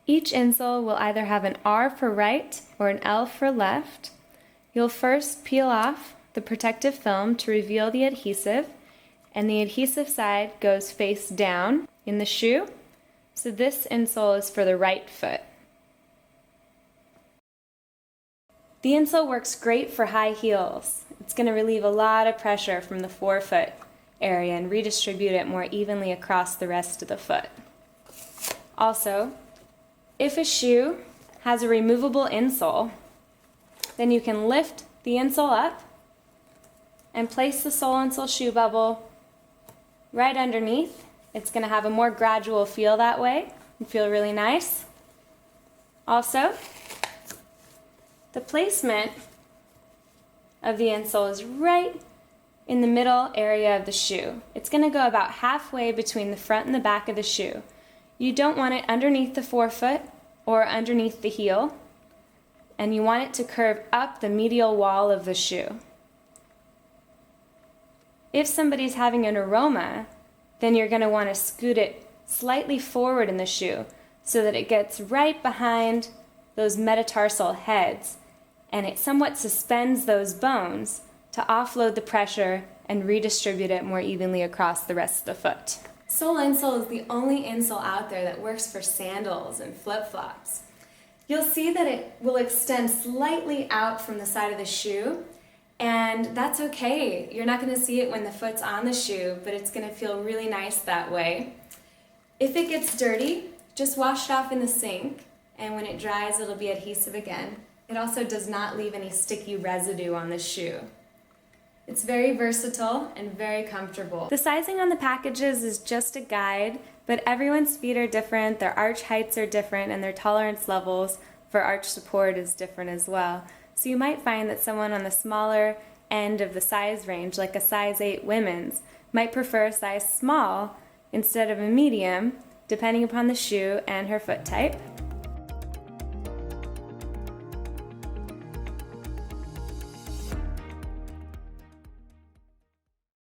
Each insole will either have an R for right or an L for left. You'll first peel off the protective film to reveal the adhesive, and the adhesive side goes face down in the shoe. So this insole is for the right foot. The insole works great for high heels. It's going to relieve a lot of pressure from the forefoot area and redistribute it more evenly across the rest of the foot. Also, if a shoe has a removable insole, then you can lift the insole up and place the sole insole shoe bubble right underneath. It's going to have a more gradual feel that way and feel really nice. Also, the placement of the insole is right in the middle area of the shoe. It's going to go about halfway between the front and the back of the shoe. You don't want it underneath the forefoot or underneath the heel, and you want it to curve up the medial wall of the shoe. If somebody's having an aroma, then you're going to want to scoot it slightly forward in the shoe so that it gets right behind those metatarsal heads, and it somewhat suspends those bones to offload the pressure and redistribute it more evenly across the rest of the foot. Sole insole is the only insole out there that works for sandals and flip-flops. You'll see that it will extend slightly out from the side of the shoe, and that's okay. You're not going to see it when the foot's on the shoe, but it's going to feel really nice that way. If it gets dirty, just wash it off in the sink, and when it dries, it'll be adhesive again. It also does not leave any sticky residue on the shoe. It's very versatile and very comfortable. The sizing on the packages is just a guide, but everyone's feet are different, their arch heights are different, and their tolerance levels for arch support is different as well. So you might find that someone on the smaller end of the size range, like a size 8 women's, might prefer a size small instead of a medium, depending upon the shoe and her foot type.